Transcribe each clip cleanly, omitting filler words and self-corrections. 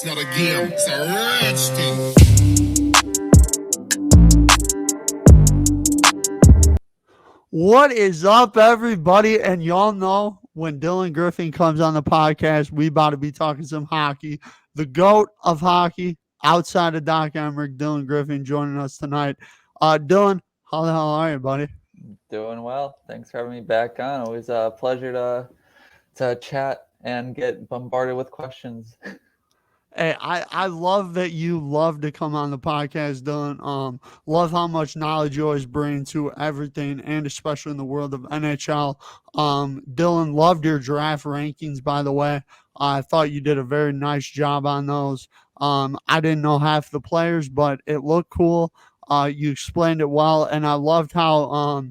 It's not a game, it's a rich thing. What is up, everybody? And y'all know when Dylan Griffing comes on the podcast, we about to be talking some hockey. The GOAT of hockey outside of Doc Emmerich, Dylan Griffing, joining us tonight. Dylan, how the hell are you, buddy? Doing well. Thanks for having me back on. Always a pleasure to chat and get bombarded with questions. Hey, I love that you love to come on the podcast, Dylan. Love how much knowledge you always bring to everything, and especially in the world of NHL. Dylan, loved your draft rankings, by the way. I thought you did a very nice job on those. I didn't know half the players, but it looked cool. You explained it well, and I loved how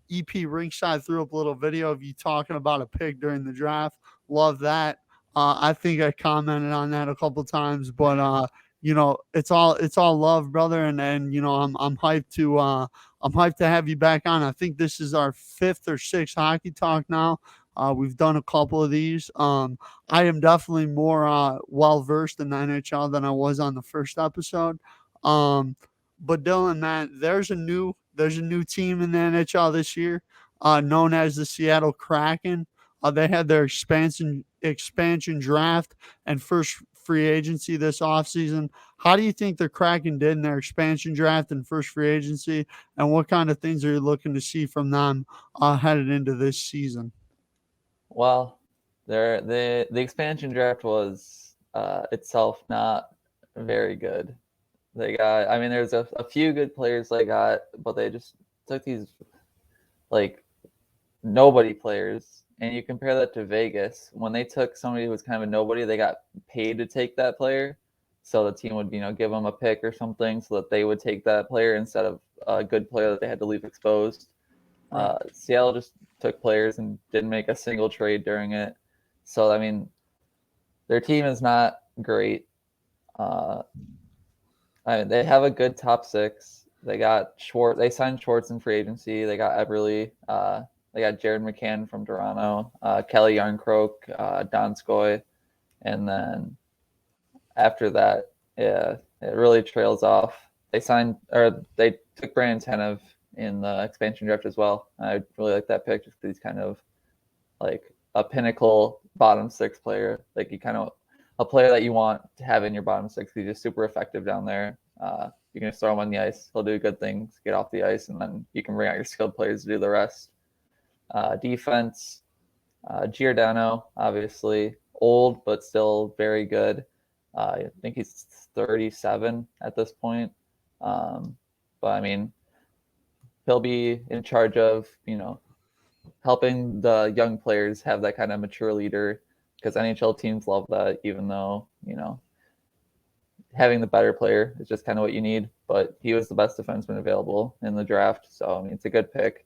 EP Ringside threw up a little video of you talking about a pick during the draft. Love that. I think I commented on that a couple times, but it's all love, brother, and I'm hyped to have you back on. I think this is our fifth or sixth hockey talk now. We've done a couple of these. I am definitely more well versed in the NHL than I was on the first episode. But Dylan, man, there's a new team in the NHL this year, known as the Seattle Kraken. They had their expansion draft and first free agency this offseason. How do you think the Kraken did in their expansion draft and first free agency? And what kind of things are you looking to see from them headed into this season? Well, the expansion draft was itself not very good. There's a few good players they got, but they just took these like nobody players. And you compare that to Vegas, when they took somebody who was kind of a nobody, they got paid to take that player. So the team would, give them a pick or something so that they would take that player instead of a good player that they had to leave exposed. Right. Seattle just took players and didn't make a single trade during it. So, their team is not great. They have a good top six. They got Schwartz. They signed Schwartz in free agency. They got Eberle. They got Jared McCann from Toronto, Kelly Yarncroke, Donskoy, and then after that, yeah, it really trails off. They took Brandon Tanev in the expansion draft as well. I really like that pick just because he's kind of like a pinnacle bottom six player. Like a player that you want to have in your bottom six. He's just super effective down there. You can just throw him on the ice. He'll do good things, get off the ice, and then you can bring out your skilled players to do the rest. Defense, Giordano, obviously old but still very good. I think he's 37 at this point. But he'll be in charge of helping the young players have that kind of mature leader, because NHL teams love that, even though having the better player is just kind of what you need. But he was the best defenseman available in the draft, so it's a good pick.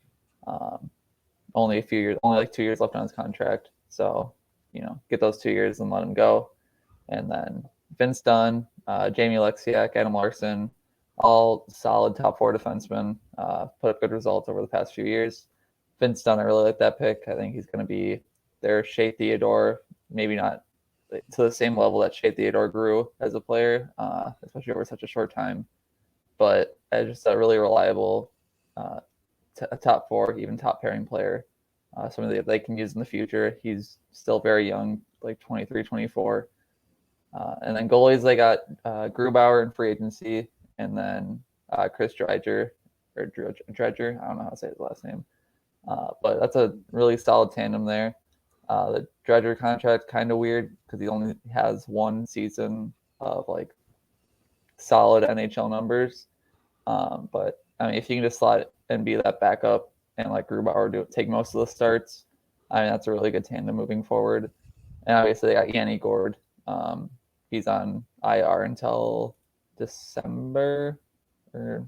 Only like 2 years left on his contract, so get those 2 years and let him go. And then Vince Dunn, Jamie Alexiak, Adam Larson, all solid top four defensemen, put up good results over the past few years. Vince Dunn, I really like that pick. I think he's going to be their Shea Theodore, maybe not to the same level that Shea Theodore grew as a player, especially over such a short time. But as just a really reliable a top four, even top pairing player, somebody that they can use in the future. He's still very young, like 23, 24. And then goalies, they got Grubauer in free agency, and then Chris Dredger, I don't know how to say his last name. But that's a really solid tandem there. The Dredger contract kind of weird because he only has one season of like solid NHL numbers. But if you can just slot and be that backup and like Grubauer take most of the starts, that's a really good tandem moving forward. And obviously they got Yanni Gord. He's on IR until December or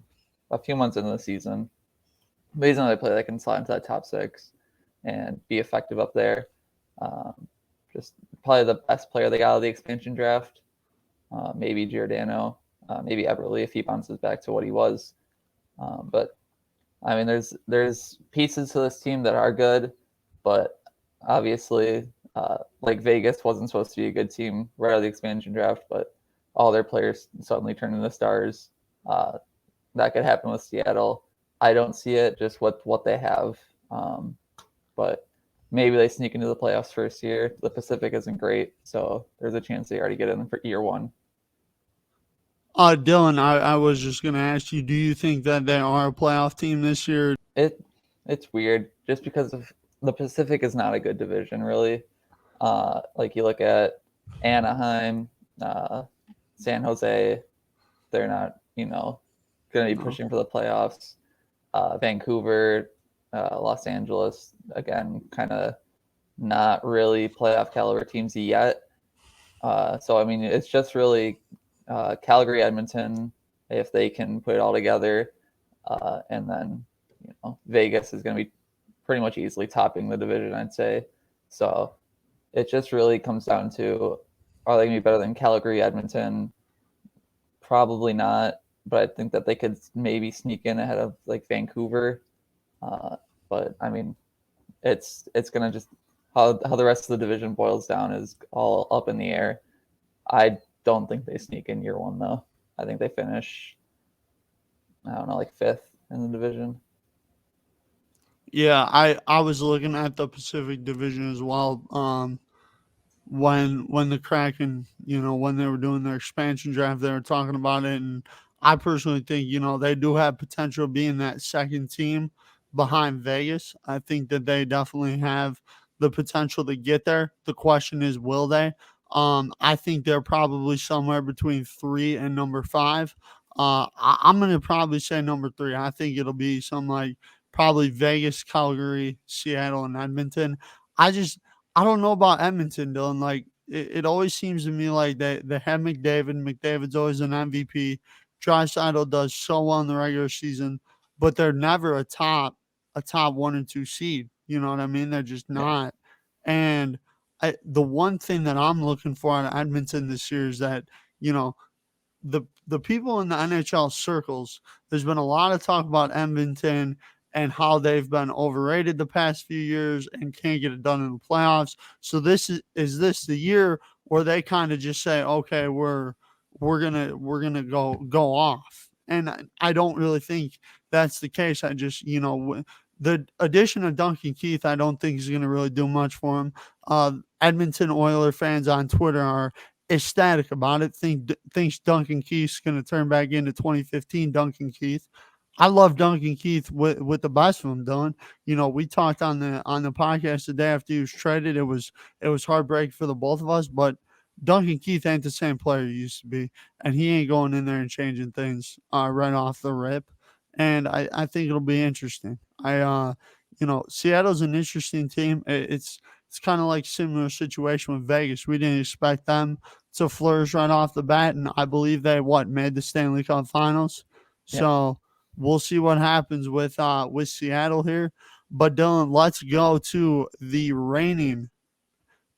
a few months into the season. But he's another player that can slot into that top six and be effective up there. Just probably the best player they got out of the expansion draft. Maybe Giordano, maybe Eberle if he bounces back to what he was. But there's pieces to this team that are good, but obviously, like Vegas wasn't supposed to be a good team right out of the expansion draft, but all their players suddenly turn into stars. That could happen with Seattle. I don't see it just with what they have. But maybe they sneak into the playoffs first year. The Pacific isn't great, so there's a chance they already get in for year one. Dylan, I was just going to ask you, do you think that they are a playoff team this year? It's weird just because of the Pacific is not a good division, really. Like you look at Anaheim, San Jose, they're not, going to be pushing for the playoffs. Vancouver, Los Angeles, again, kind of not really playoff caliber teams yet. So, I mean, it's just really Calgary, Edmonton, if they can put it all together. And then, Vegas is going to be pretty much easily topping the division, I'd say. So it just really comes down to, are they going to be better than Calgary, Edmonton? Probably not, but I think that they could maybe sneak in ahead of like Vancouver. But I mean, it's going to just, how the rest of the division boils down is all up in the air. I don't think they sneak in year one, though. I think they finish, I don't know, like fifth in the division. Yeah, I was looking at the Pacific Division as well. When the Kraken, when they were doing their expansion draft, they were talking about it, and I personally think they do have potential being that second team behind Vegas. I think that they definitely have the potential to get there. The question is, will they? I think they're probably somewhere between 3 and number 5. I'm gonna probably say number 3. I think it'll be something like probably Vegas, Calgary, Seattle, and Edmonton. I just I don't know about Edmonton, Dylan. Like it always seems to me like they have McDavid. McDavid's always an MVP. Draisaitl does so well in the regular season, but they're never a top 1 and 2 seed. You know what I mean? They're just Yeah. not. And the one thing that I'm looking for out of Edmonton this year is that you know the people in the NHL circles, there's been a lot of talk about Edmonton and how they've been overrated the past few years and can't get it done in the playoffs. So this is this the year where they kind of just say, okay, we're gonna go off. And I don't really think that's the case. I just the addition of Duncan Keith, I don't think is going to really do much for him. Edmonton Oiler fans on Twitter are ecstatic about it. Thinks Duncan Keith's going to turn back into 2015 Duncan Keith. I love Duncan Keith with the best of them, Dylan. We talked on the podcast the day after he was traded. It was heartbreaking for the both of us, but Duncan Keith ain't the same player he used to be, and he ain't going in there and changing things right off the rip. And I think it'll be interesting. Seattle's an interesting team. It's kind of like similar situation with Vegas. We didn't expect them to flourish right off the bat, and I believe they made the Stanley Cup Finals. Yeah. So we'll see what happens with Seattle here. But Dylan, let's go to the reigning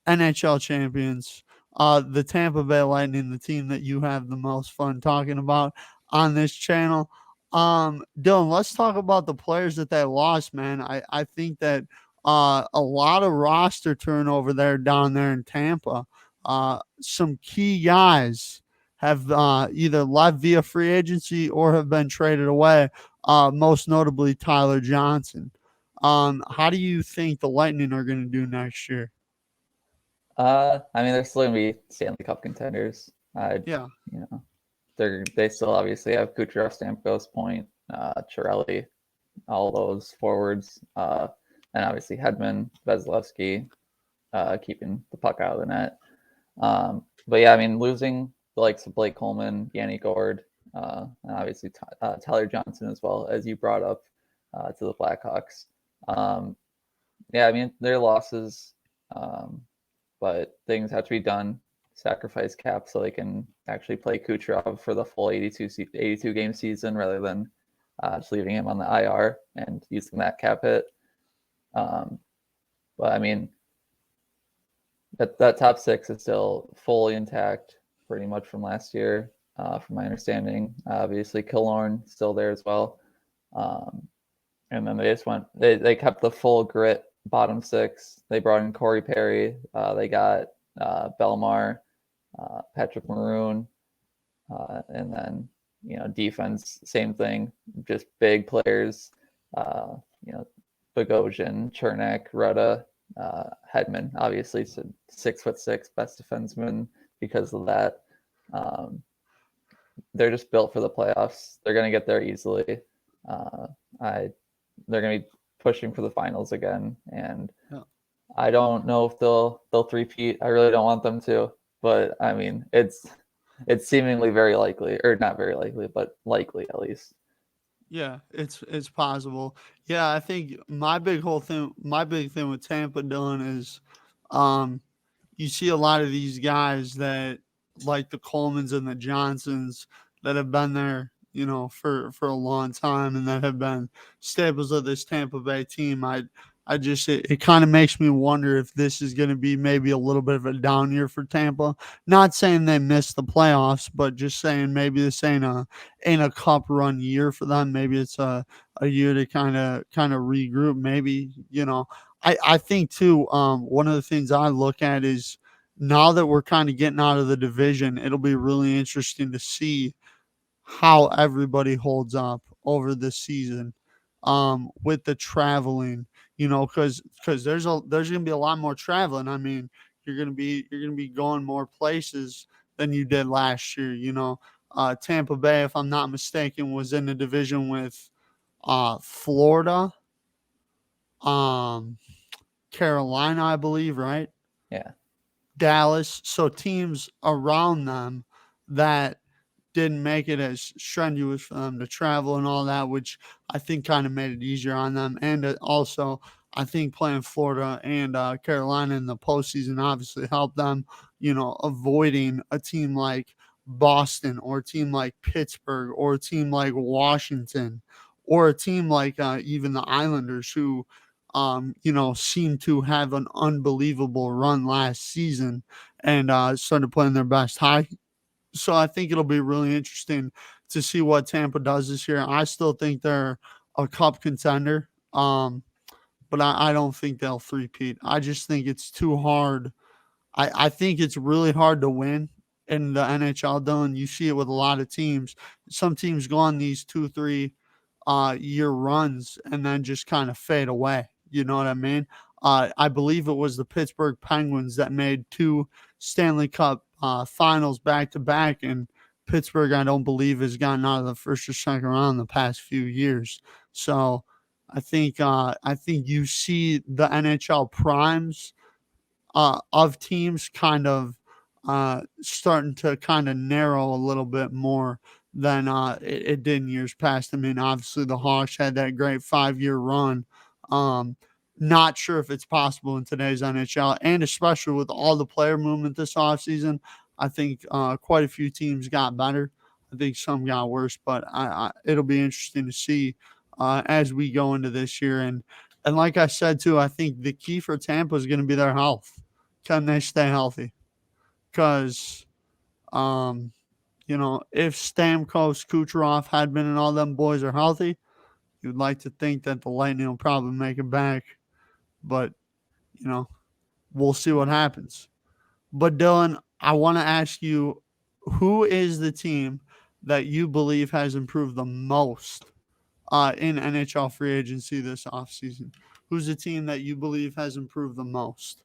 NHL champions, the Tampa Bay Lightning, the team that you have the most fun talking about on this channel. Dylan, let's talk about the players that they lost, man. I think that a lot of roster turnover down there in Tampa. Some key guys have either left via free agency or have been traded away. Most notably Tyler Johnson. How do you think the Lightning are going to do next year? I mean, they're still gonna be Stanley Cup contenders. Yeah. They still obviously have Kucherov, Stamkos, Point, Chiarelli, all those forwards, and obviously Hedman, Vasilevsky, keeping the puck out of the net. But yeah, I mean, losing the likes of Blake Coleman, Yanni Gord, and obviously Tyler Johnson as well, as you brought up, to the Blackhawks. Yeah, I mean, their losses. But things have to be done, sacrifice cap so they can actually play Kucherov for the full 82 game season rather than just leaving him on the IR and using that cap hit. But I mean, that top 6 is still fully intact pretty much from last year, from my understanding. Obviously, Killorn still there as well. And then they kept the full grit bottom 6. They brought in Corey Perry. They got Belmar, Patrick Maroon, And then, defense, same thing, just big players, you know, Bogosian, Chernak, Rutta, Hedman, obviously, so 6'6", best defenseman because of that. They're just built for the playoffs. They're going to get there easily. Uh, they're going to be pushing for the finals again, and I don't know if they'll three-peat. I really don't want them to, but I mean, it's seemingly very likely, or not very likely, but likely at least. Yeah, it's possible. Yeah, I think my big thing with Tampa, Dylan, is um you see a lot of these guys that like the Colemans and the Johnsons that have been there, for a long time and that have been staples of this Tampa Bay team. I just it kind of makes me wonder if this is going to be maybe a little bit of a down year for Tampa. Not saying they missed the playoffs, but just saying maybe this ain't a cup run year for them. Maybe it's a year to kind of regroup. Maybe I think too. One of the things I look at is now that we're kind of getting out of the division, it'll be really interesting to see how everybody holds up over the season with the traveling, because there's gonna be a lot more traveling. I mean, you're gonna be going more places than you did last year. Tampa Bay, if I'm not mistaken, was in the division with Florida, um, Carolina, I believe, right? Yeah. Dallas. So teams around them that didn't make it as strenuous for them to travel and all that, which I think kind of made it easier on them. And also, I think playing Florida and Carolina in the postseason obviously helped them, avoiding a team like Boston or a team like Pittsburgh or a team like Washington or a team like even the Islanders who, seem to have an unbelievable run last season and started playing their best hockey. So I think it'll be really interesting to see what Tampa does this year. I still think they're a cup contender, but I don't think they'll three-peat. I just think it's too hard. I think it's really hard to win in the NHL, though, and you see it with a lot of teams. Some teams go on these 2, 3 year runs and then just kind of fade away. You know what I mean? I believe it was the Pittsburgh Penguins that made 2 Stanley Cup finals back to back, and Pittsburgh, I don't believe, has gotten out of the first or second round in the past few years. So I think you see the NHL primes of teams kind of starting to kind of narrow a little bit more than it did in years past. I mean, obviously the Hawks had that great 5-year run. Um, Not sure if it's possible in today's NHL, and especially with all the player movement this offseason, I think quite a few teams got better. I think some got worse, but it'll be interesting to see as we go into this year. And like I said too, I think the key for Tampa is going to be their health. Can they stay healthy? Because, if Stamkos, Kucherov, Hedman, and all them boys are healthy, you'd like to think that the Lightning will probably make it back. But, we'll see what happens. But, Dylan, I want to ask you, who is the team that you believe has improved the most in NHL free agency this offseason? Who's the team that you believe has improved the most?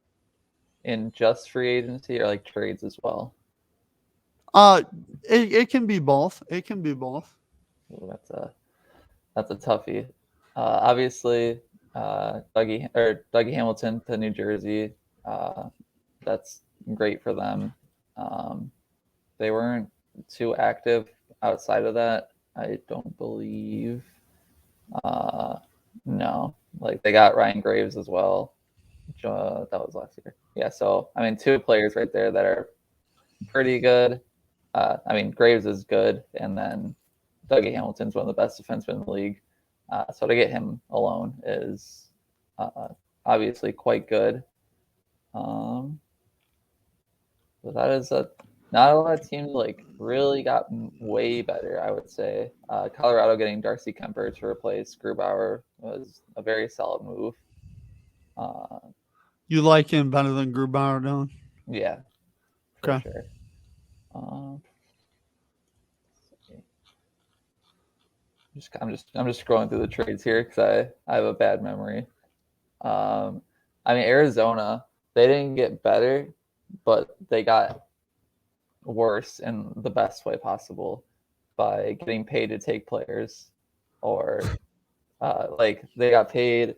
In just free agency or like trades as well? Uh, it can be both. It can be both. Ooh, that's a toughie. Obviously, Dougie Hamilton to New Jersey. That's great for them. They weren't too active outside of that, I don't believe. No, like they got Ryan Graves as well. That was last year. Yeah, so I mean, 2 players right there that are pretty good. I mean, Graves is good, and then Dougie Hamilton's one of the best defensemen in the league. So to get him alone is obviously quite good. But that is not a lot of teams like really got way better, I would say. Colorado getting Darcy Kemper to replace Grubauer was a very solid move. You like him better than Grubauer, Dylan? Yeah, for Okay. sure. I'm just scrolling through the trades here because I have a bad memory. I mean, Arizona, they didn't get better, but they got worse in the best way possible by getting paid to take players, or like they got paid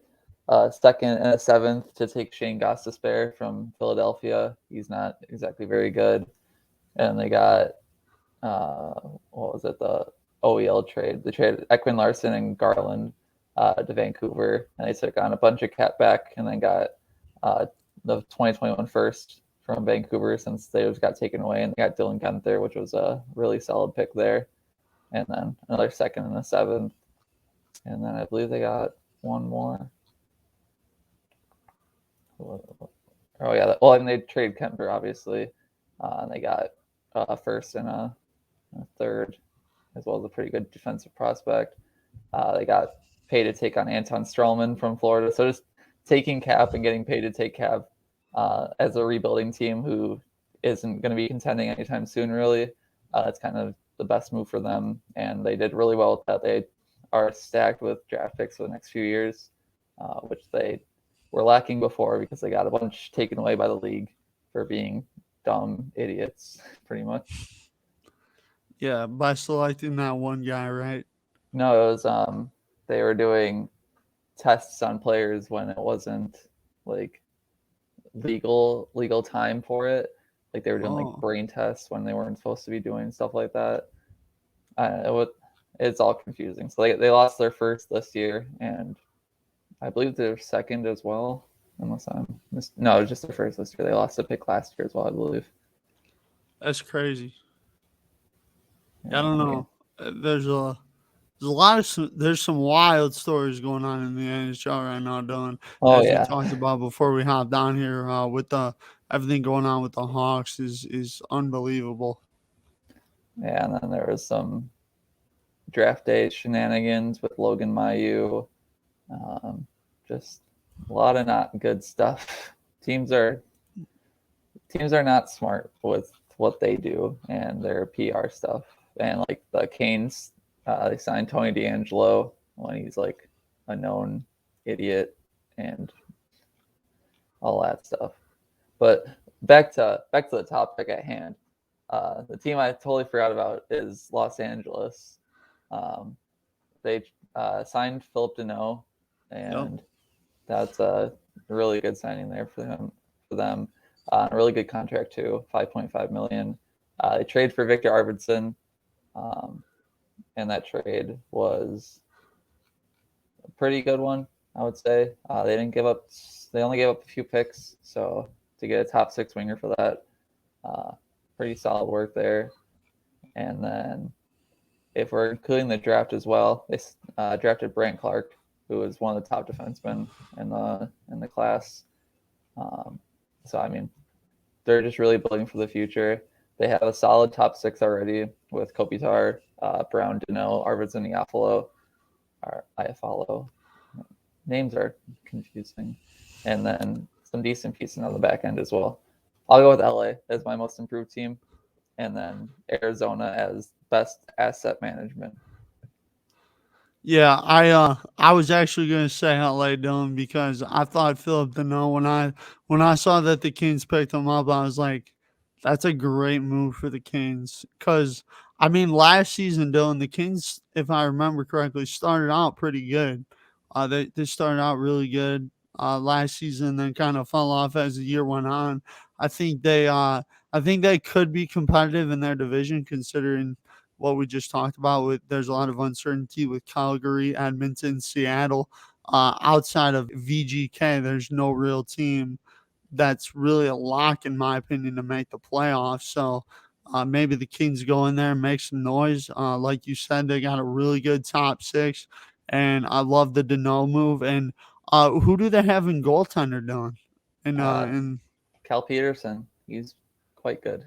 a second and a seventh to take Shane Gostisbehere from Philadelphia. He's not exactly very good. And they got what was it, the OEL trade? They traded Ekman Larson and Garland to Vancouver, and they took on a bunch of cap back, and then got the 2021 first from Vancouver since they just got taken away, and they got Dylan Guenther, which was a really solid pick there, and then another second and a seventh, and then I believe they got one more. Oh yeah, well, and they traded Kemper obviously, and they got a first and a third, as well as a pretty good defensive prospect. They got paid to take on Anton Stralman from Florida. So just taking cap and getting paid to take cap as a rebuilding team who isn't going to be contending anytime soon, really. It's kind of the best move for them. And they did really well with that. They are stacked with draft picks for the next few years, which they were lacking before because they got a bunch taken away by the league for being dumb idiots, pretty much. Yeah, by selecting that one guy, right? No, it was they were doing tests on players when it wasn't like legal time for it. Like they were doing like brain tests when they weren't supposed to be doing stuff like that. It's all confusing. So they lost their first this year, and I believe their second as well. Unless no, it was just their first this year. They lost a pick last year as well, I believe. That's crazy. Yeah, I don't know. There's some wild stories going on in the NHL right now, Dylan. Oh As we yeah, talked about before we hopped down here, with everything going on with the Hawks is unbelievable. yeah. And then there was some draft day shenanigans with Logan Mailloux. Just a lot of not good stuff. Teams are not smart with what they do and their PR stuff. And like the Canes, they signed Tony DeAngelo when he's like a known idiot and all that stuff. But back to the topic at hand. The team I totally forgot about is Los Angeles. They signed Philip Deneau, and that's a really good signing there for them. A really good contract too, $5.5 million. They trade for Victor Arvidsson, and that trade was a pretty good one, I would say. They didn't give up. They only gave up a few picks, so to get a top 6 winger for that, pretty solid work there. And then, if we're including the draft as well, they drafted Brant Clark, who was one of the top defensemen in the class. So I mean, they're just really building for the future. They have a solid top 6 already with Kopitar, Brown, Deneau, Arvidsson, Iafallo. Names are confusing. And then some decent pieces on the back end as well. I'll go with LA as my most improved team, and then Arizona as best asset management. Yeah, I was actually going to say LA, Dylan, because I thought Philip Deneau when I saw that the Kings picked him up, I was like, that's a great move for the Kings. Because I mean, last season, Dylan, the Kings, if I remember correctly, started out pretty good. They started out really good last season, then kind of fell off as the year went on. I think they could be competitive in their division, considering what we just talked about. With there's a lot of uncertainty with Calgary, Edmonton, Seattle. Outside of VGK, there's no real team that's really a lock, in my opinion, to make the playoffs. So maybe the Kings go in there and make some noise. Like you said, they got a really good top 6, and I love the Deneau move. And who do they have in goaltender, Dylan? And Cal Peterson, he's quite good.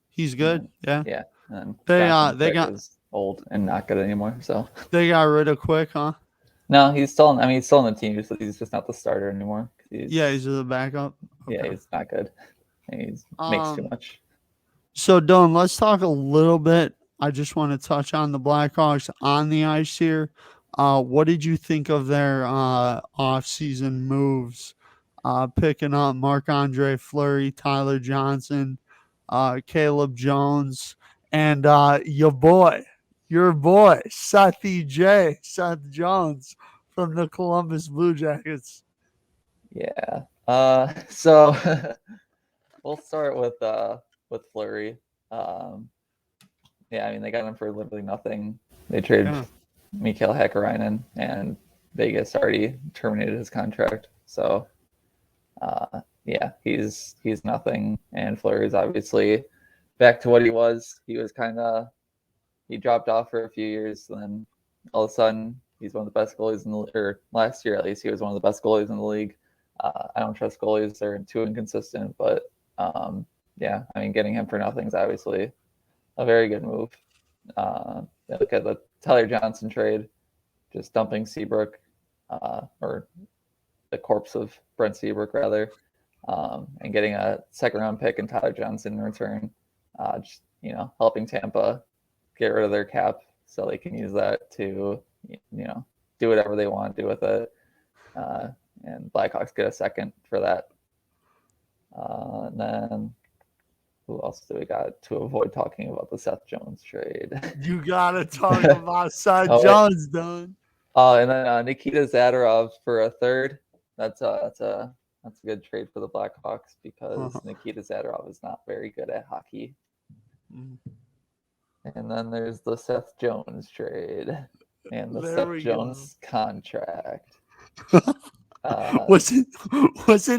He's good, yeah. Yeah, and they got is old and not good anymore. So they got rid of Quick, huh? No, he's still. He's still on the team. He's just not the starter anymore. He's the backup. Okay. Yeah, he's not good. He makes too much. So, Dylan, let's talk a little bit I just want to touch on the Blackhawks on the ice here. What did you think of their off-season moves? Picking up Marc-Andre Fleury, Tyler Johnson, Caleb Jones, and your boy, Seth Jones from the Columbus Blue Jackets. Yeah. So we'll start with Fleury. Yeah, I mean they got him for literally nothing. They traded Mikael Hakkarainen, and Vegas already terminated his contract. So yeah, he's nothing. And Fleury's obviously back to what he was. He dropped off for a few years, and then all of a sudden he's one of the best goalies in the or last year at least he was one of the best goalies in the league. I don't trust goalies; they're too inconsistent. But yeah, I mean, getting him for nothing is obviously a very good move. Look at the Tyler Johnson trade, just dumping Seabrook, or the corpse of Brent Seabrook rather, and getting a second-round pick and Tyler Johnson in return. Just helping Tampa get rid of their cap so they can use that to do whatever they want to do with it. And Blackhawks get a second for that. And then who else do we got to avoid talking about the Seth Jones trade? You gotta talk about Seth Jones, done. And then Nikita Zadorov for a third. That's a good trade for the Blackhawks because Nikita Zadorov is not very good at hockey. And then there's the Seth Jones trade and the Seth Jones contract. Wasn't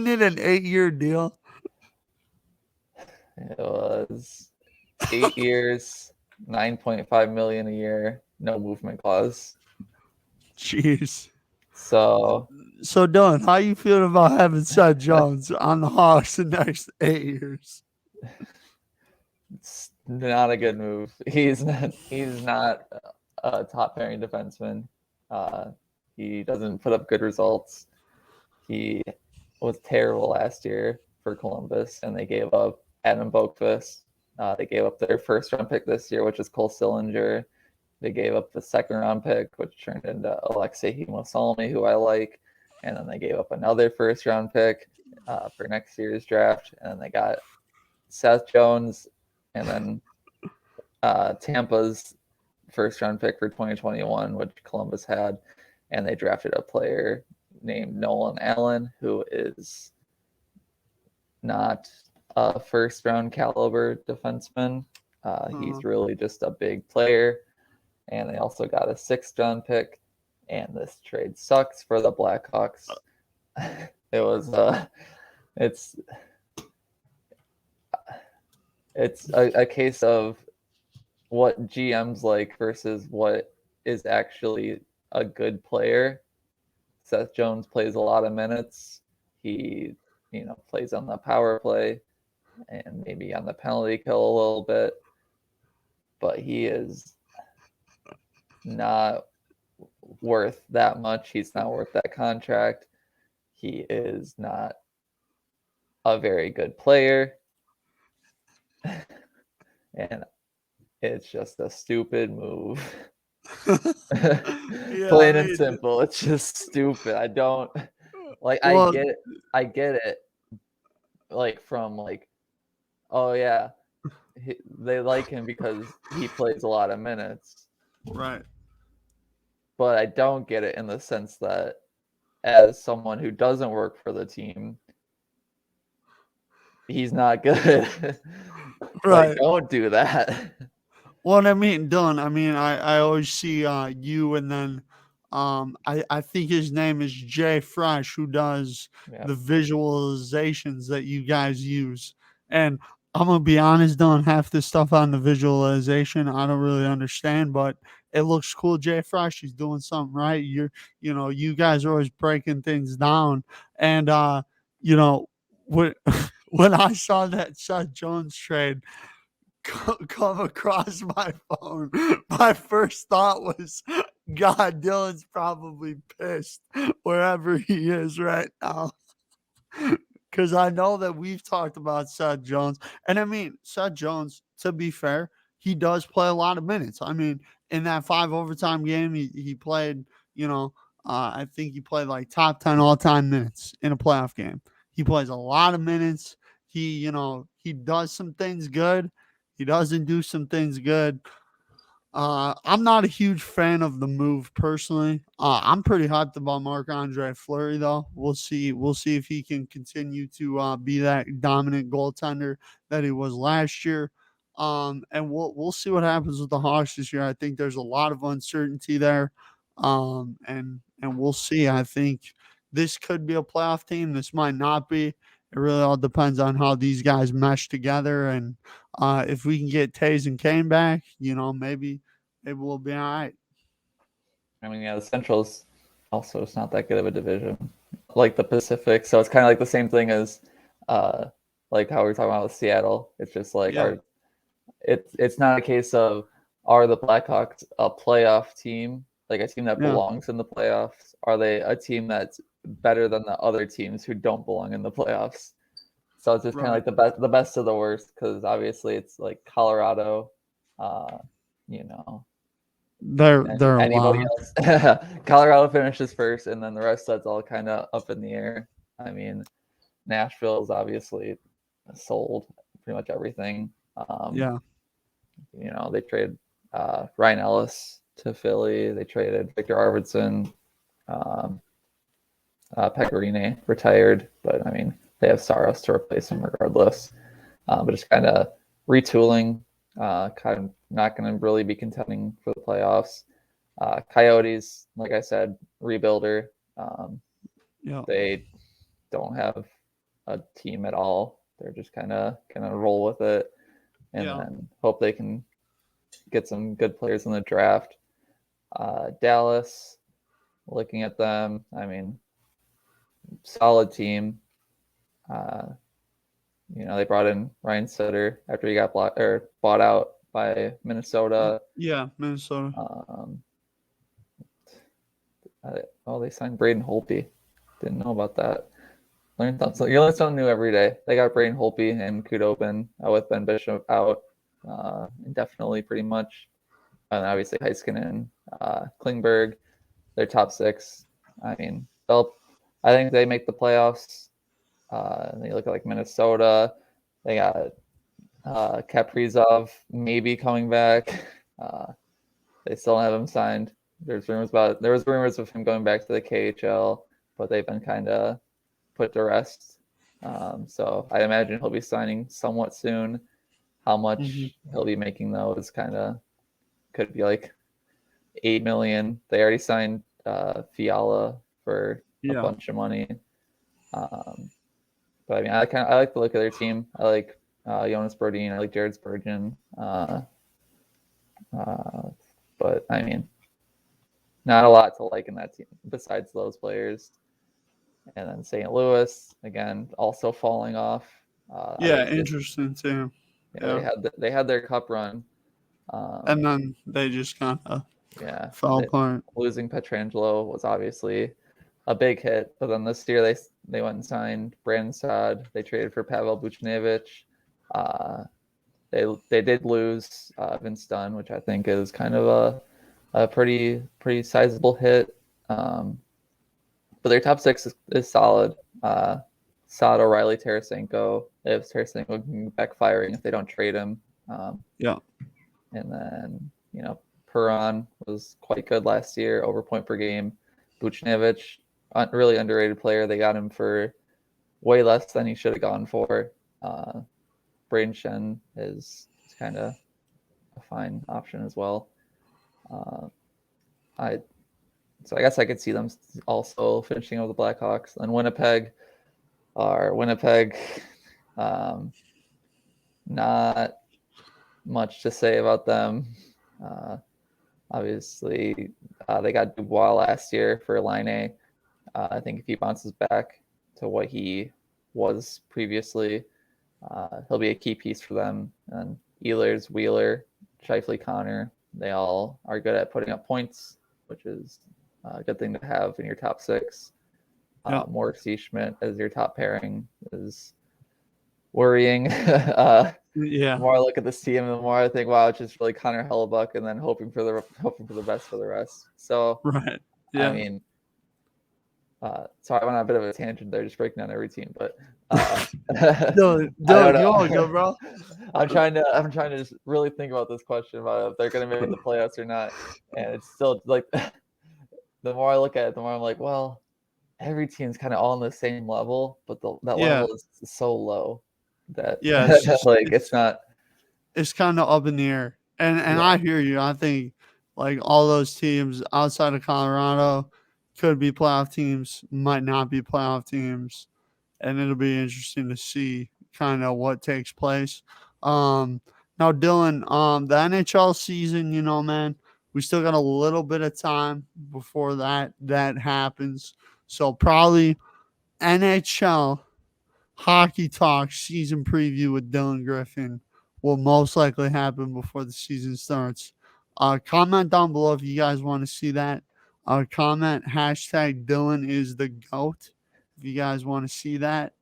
it an 8-year deal? It was 8 years, $9.5 million a year, no movement clause. Jeez. So Dylan, how you feeling about having Seth Jones on the Hawks the next 8 years? It's not a good move. He's not a top pairing defenseman. He doesn't put up good results. He was terrible last year for Columbus, and they gave up Adam Boqvist. They gave up their first round pick this year, which is Cole Sillinger. They gave up the second round pick, which turned into Alexei Himosalmi, who I like. And then they gave up another first round pick for next year's draft. And then they got Seth Jones and then Tampa's first round pick for 2021, which Columbus had. And they drafted a player named Nolan Allen, who is not a first round caliber defenseman. He's really just a big player. And they also got a 6th round pick. And this trade sucks for the Blackhawks. It's a case of what GM's like versus what is actually a good player. Seth Jones plays a lot of minutes. He, plays on the power play and maybe on the penalty kill a little bit, but he is not worth that much. He's not worth that contract. He is not a very good player. And it's just a stupid move. Plain and simple. It's just stupid. I don't like I get it. Like from like, oh yeah, they like him because he plays a lot of minutes. Right. But I don't get it in the sense that as someone who doesn't work for the team, he's not good. Right. Like, don't do that. Well, I mean, Dylan, I always see you, and then I think his name is Jay Fresh, who does the visualizations that you guys use. And I'm going to be honest, Dylan, half the stuff on the visualization I don't really understand, but it looks cool. Jay Fresh, he's doing something right. You guys are always breaking things down. And, when, when I saw that Seth Jones trade come across my phone, my first thought was, God, Dylan's probably pissed wherever he is right now. Because I know that we've talked about Seth Jones. And I mean, Seth Jones, to be fair, he does play a lot of minutes. I mean, in that 5 overtime game, he played, I think he played like top 10 all-time minutes in a playoff game. He plays a lot of minutes. He does some things good. He doesn't do some things good. I'm not a huge fan of the move personally. I'm pretty hyped about Marc-Andre Fleury though. We'll see. We'll see if he can continue to be that dominant goaltender that he was last year. And we'll see what happens with the Hawks this year. I think there's a lot of uncertainty there. And we'll see. I think this could be a playoff team. This might not be. It really all depends on how these guys mesh together, and if we can get Tays and Kane back, maybe we'll be all right. I mean, yeah, the Central's also it's not that good of a division, like the Pacific. So it's kind of like the same thing as, like how we were talking about with Seattle. It's just like it's not a case of are the Blackhawks a playoff team, like a team that belongs in the playoffs? Are they a team that's better than the other teams who don't belong in the playoffs? So it's just kind of like the best of the worst, because obviously it's like Colorado, you know, They're anybody wild. else. Colorado finishes first, and then the rest that's all kind of up in the air. I mean, Nashville is obviously sold pretty much everything. They traded Ryan Ellis to Philly. They traded Victor Arvidsson. Pecorine retired, but I mean, they have Saros to replace him regardless. But just kind of retooling, kind of not going to really be contending for the playoffs. Coyotes, like I said, rebuilder. They don't have a team at all. They're just kind of roll with it, and then hope they can get some good players in the draft. Dallas, looking at them, I mean, solid team. They brought in Ryan Sutter after he got bought out by Minnesota. Yeah, Minnesota. They signed Braden Holtby. Didn't know about that. You learn something new every day. They got Braden Holtby and Kudobin with Ben Bishop out indefinitely, pretty much. And obviously Heiskanen, Klingberg, their top six. I mean, I think they make the playoffs. They look like Minnesota. They got Kaprizov maybe coming back. They still don't have him signed. There was rumors of him going back to the KHL, but they've been kind of put to rest. So I imagine he'll be signing somewhat soon. How much he'll be making though is could be like $8 million. They already signed Fiala for a bunch of money. But I mean, I like the look of their team. I like Jonas Brodin. I like Jared Spurgeon. But I mean, not a lot to like in that team besides those players. And then St. Louis again, also falling off. Interesting too. They had their cup run, and then they just kind of fell apart. Losing Pietrangelo was obviously a big hit, but then this year they went and signed Brandon Saad. They traded for Pavel Buchnevich. They did lose Vince Dunn, which I think is kind of a pretty sizable hit. But their top six is solid. Saad, O'Reilly, Tarasenko. If Tarasenko can be backfiring if they don't trade him. And then Perron was quite good last year, over point per game. Buchnevich, really underrated player. They got him for way less than he should have gone for. Braden Shen is kind of a fine option as well. So I guess I could see them also finishing with the Blackhawks. And Winnipeg, not much to say about them. Obviously, they got Dubois last year for Laine. I think if he bounces back to what he was previously, he'll be a key piece for them. And Ehlers, Wheeler, Scheifele, Connor, they all are good at putting up points, which is a good thing to have in your top six. Morrissey Schmidt as your top pairing is worrying. Yeah. The more I look at this team, the more I think, wow, it's just really Connor Hellebuck, and then hoping for the best for the rest. So, Right. I Yeah. mean, sorry, I went on a bit of a tangent there, just breaking down every team, but Dylan, I don't you know. all good, bro? I'm trying to just really think about this question about if they're going to make the playoffs or not, and it's still like the more I look at it, the more I'm like, well, every team's kind of all on the same level, but that Yeah. level is so low that Yeah. It's just, like it's not. it's kind of up in the air. And Yeah. I hear you. I think like all those teams outside of Colorado could be playoff teams, might not be playoff teams. And it'll be interesting to see kind of what takes place. Now, Dylan, the NHL season, you know, man, we still got a little bit of time before that happens. So probably NHL Hockey Talk season preview with Dylan Griffin will most likely happen before the season starts. Comment down below if you guys want to see that. Comment hashtag Dylan is the GOAT if you guys want to see that.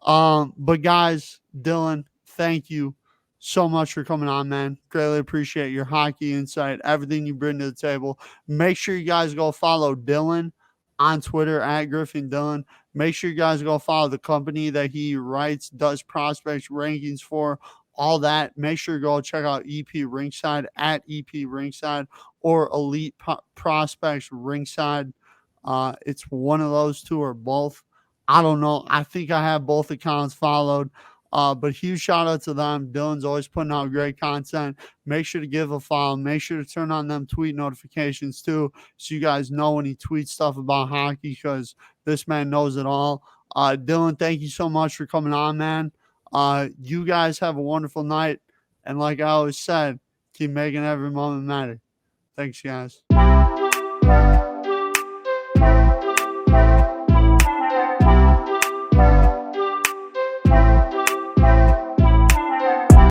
But guys, Dylan, thank you so much for coming on, man. Greatly appreciate your hockey insight, everything you bring to the table. Make sure you guys go follow Dylan on Twitter at Griffin Dylan. Make sure you guys go follow the company that he writes, does prospects rankings for, all that. Make sure you go check out EP Ringside at EP Ringside or Elite Prospects Ringside. It's one of those two or both. I don't know. I think I have both accounts followed. But huge shout out to them. Dylan's always putting out great content. Make sure to give a follow. Make sure to turn on them tweet notifications too, so you guys know when he tweets stuff about hockey, because this man knows it all. Dylan, thank you so much for coming on, man. You guys have a wonderful night. And like I always said, keep making every moment matter. Thanks, guys.